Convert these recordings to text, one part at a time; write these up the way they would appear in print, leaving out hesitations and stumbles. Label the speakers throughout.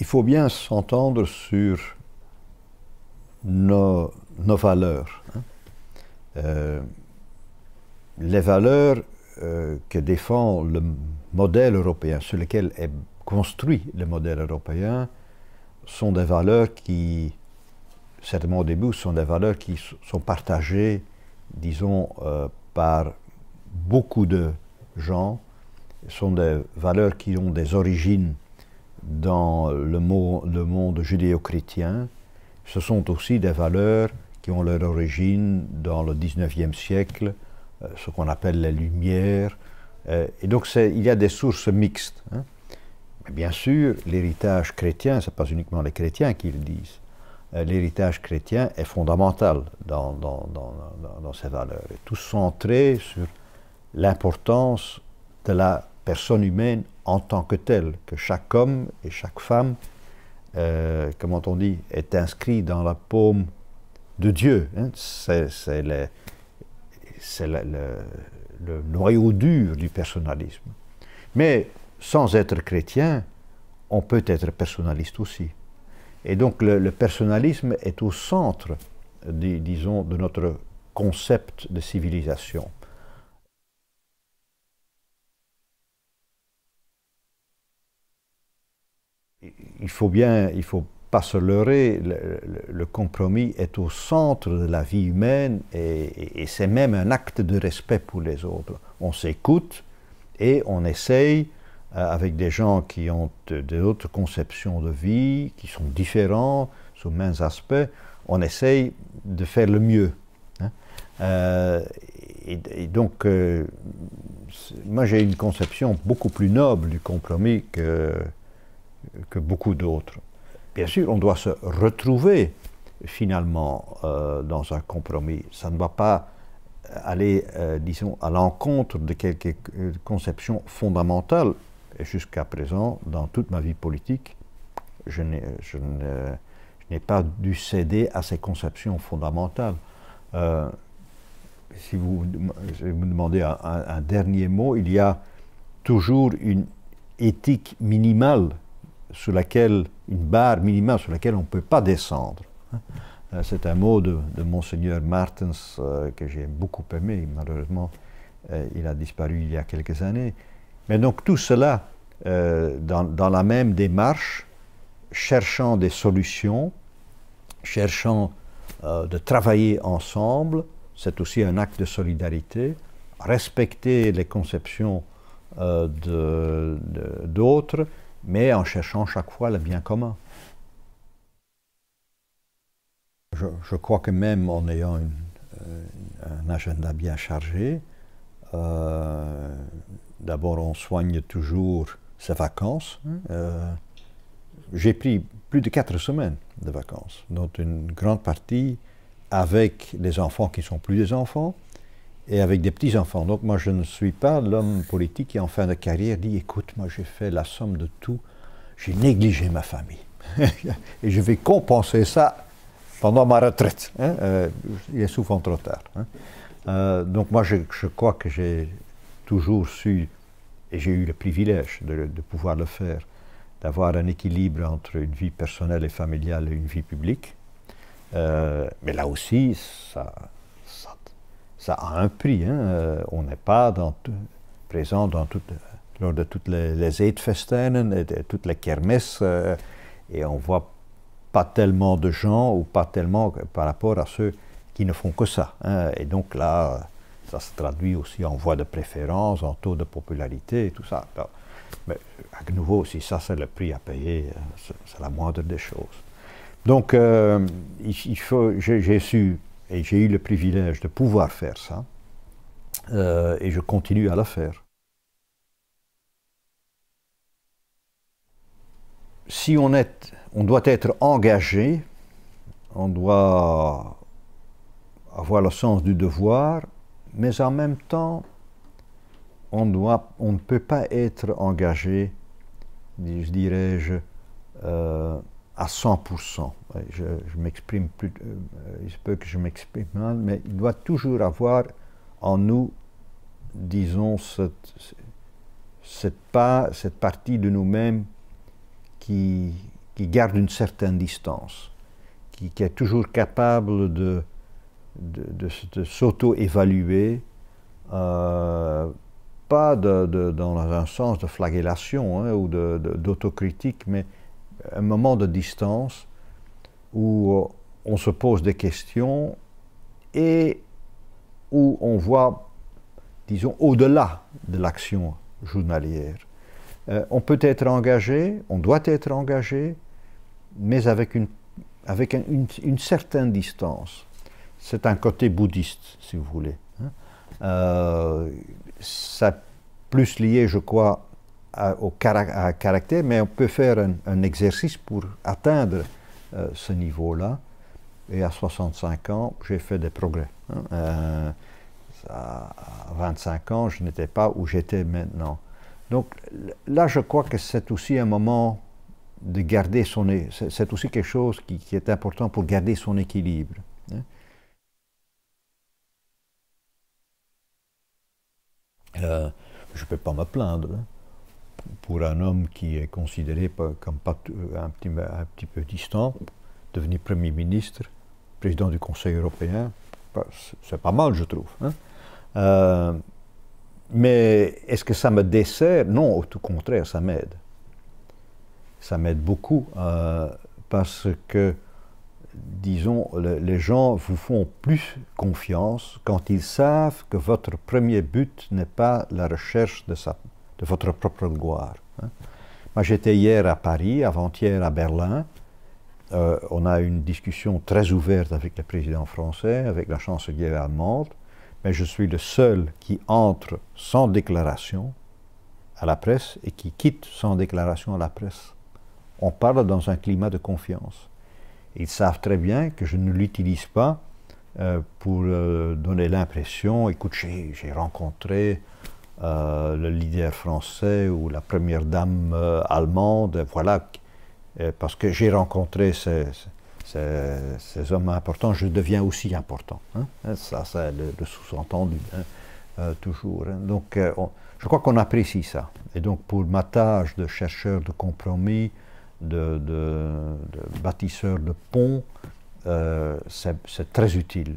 Speaker 1: il faut bien s'entendre sur nos valeurs. Hein. Les valeurs que défend le modèle européen, sur lequel est construit le modèle européen, sont des valeurs qui, certainement au début, sont des valeurs qui sont partagées, disons, par beaucoup de gens. Ce sont des valeurs qui ont des origines dans le monde judéo-chrétien. Ce sont aussi des valeurs qui ont leur origine dans le 19e siècle, ce qu'on appelle les Lumières. Et donc il y a des sources mixtes. Hein. Mais bien sûr, l'héritage chrétien, ce n'est pas uniquement les chrétiens qui le disent. L'héritage chrétien est fondamental dans ces valeurs. Et tout centré sur l'importance de la personne humaine en tant que telle, que chaque homme et chaque femme, comment on dit, est inscrit dans la paume de Dieu. Hein. C'est le noyau dur du personnalisme. Mais sans être chrétien, on peut être personnaliste aussi. Et donc le personnalisme est au centre, disons, de notre concept de civilisation. Il faut pas se leurrer, le compromis est au centre de la vie humaine et c'est même un acte de respect pour les autres. On s'écoute et on essaye, avec des gens qui ont d'autres conceptions de vie, qui sont différents sous maints aspects, on essaye de faire le mieux. Hein. Et donc, moi j'ai une conception beaucoup plus noble du compromis que beaucoup d'autres. Bien sûr, on doit se retrouver finalement dans un compromis. Ça ne va pas aller, disons, à l'encontre de quelques conceptions fondamentales. Et jusqu'à présent, dans toute ma vie politique, je n'ai pas dû céder à ces conceptions fondamentales. Si vous me demandez un dernier mot, il y a toujours une éthique minimale sur laquelle, une barre minimale sur laquelle on ne peut pas descendre. C'est un mot de Monseigneur Martens que j'ai beaucoup aimé. Malheureusement, il a disparu il y a quelques années. Mais donc tout cela, dans la même démarche, cherchant des solutions, cherchant de travailler ensemble, c'est aussi un acte de solidarité, respecter les conceptions d'autres, mais en cherchant chaque fois le bien commun. Je crois que même en ayant un agenda bien chargé, d'abord on soigne toujours ses vacances. J'ai pris plus de 4 semaines de vacances, dont une grande partie avec des enfants qui ne sont plus des enfants, et avec des petits-enfants. Donc moi je ne suis pas l'homme politique qui en fin de carrière dit « écoute, moi j'ai fait la somme de tout, j'ai négligé ma famille. Et je vais compenser ça pendant ma retraite. Hein. Il est souvent trop tard. Hein. Donc moi je crois que j'ai toujours su, et j'ai eu le privilège de pouvoir le faire, d'avoir un équilibre entre une vie personnelle et familiale et une vie publique. Mais là aussi, ça a un prix. Hein. On n'est pas présent lors de toutes les eetfestijnen et de toutes les kermesses, et on voit pas tellement de gens, ou pas tellement par rapport à ceux qui ne font que ça. Hein. Et donc là, ça se traduit aussi en voie de préférence, en taux de popularité et tout ça. Alors, mais à nouveau, si ça c'est le prix à payer, c'est la moindre des choses. Donc, j'ai su, et j'ai eu le privilège de pouvoir faire ça, et je continue à le faire. Si on doit être engagé, on doit avoir le sens du devoir, mais en même temps, on ne peut pas être engagé, dirais-je, à 100%. Je m'exprime plus, il se peut que je m'exprime mal, mais il doit toujours avoir en nous, disons, cette partie de nous-mêmes qui garde une certaine distance, qui est toujours capable de s'auto-évaluer, pas dans un sens de flagellation ou d'autocritique, mais un moment de distance où on se pose des questions et où on voit, disons, au-delà de l'action journalière. On peut être engagé, on doit être engagé, mais avec une certaine distance. C'est un côté bouddhiste, si vous voulez. Ça plus lié, je crois, au caractère, mais on peut faire un exercice pour atteindre ce niveau-là. Et à 65 ans, j'ai fait des progrès. À 25 ans, je n'étais pas où j'étais maintenant. Donc là, je crois que c'est aussi un moment de garder c'est aussi quelque chose qui est important pour garder son équilibre. Je ne peux pas me plaindre. Pour un homme qui est considéré comme un petit peu distant, devenir Premier ministre, président du Conseil européen, c'est pas mal, je trouve. Mais est-ce que ça me dessert? Non, au tout contraire, ça m'aide. Ça m'aide beaucoup parce que, disons, les gens vous font plus confiance quand ils savent que votre premier but n'est pas la recherche de votre propre gloire. Moi, j'étais hier à Paris, avant-hier à Berlin. On a eu une discussion très ouverte avec le président français, avec la chancelière allemande, mais je suis le seul qui entre sans déclaration à la presse et qui quitte sans déclaration à la presse. On parle dans un climat de confiance. Ils savent très bien que je ne l'utilise pas pour donner l'impression, écoute, j'ai rencontré le leader français ou la première dame allemande, voilà, parce que j'ai rencontré ces hommes importants, je deviens aussi important. Ça, c'est le sous-entendu, toujours. Donc, je crois qu'on apprécie ça. Et donc, pour ma tâche de chercheur de compromis, de bâtisseur de ponts, c'est très utile.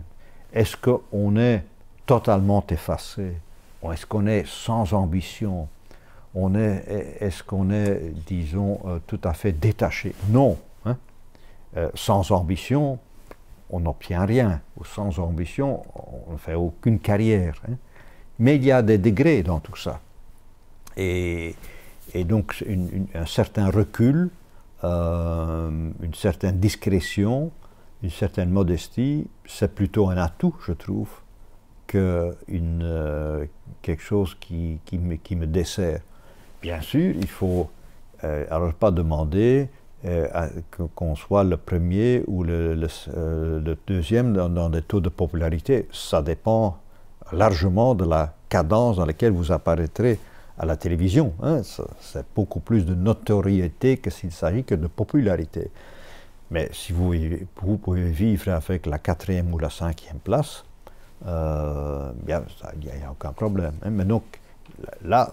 Speaker 1: Est-ce qu'on est totalement effacé? Est-ce qu'on est sans ambition? Est-ce qu'on est, disons, tout à fait détaché? Non. Sans ambition, on n'obtient rien. Ou sans ambition, on ne fait aucune carrière. Mais il y a des degrés dans tout ça. Et donc, un certain recul, une certaine discrétion, une certaine modestie, c'est plutôt un atout, je trouve, que quelque chose qui me dessert. Bien sûr, il faut alors pas demander qu'on soit le premier ou le deuxième dans des taux de popularité. Ça dépend largement de la cadence dans laquelle vous apparaîtrez à la télévision. C'est beaucoup plus de notoriété que s'il s'agit que de popularité. Mais si vous pouvez vivre avec la 4e ou la 5e place, il n'y a aucun problème. Mais donc, là,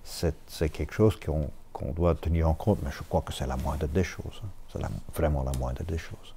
Speaker 1: c'est quelque chose qu'on doit tenir en compte, mais je crois que c'est la moindre des choses. C'est vraiment la moindre des choses.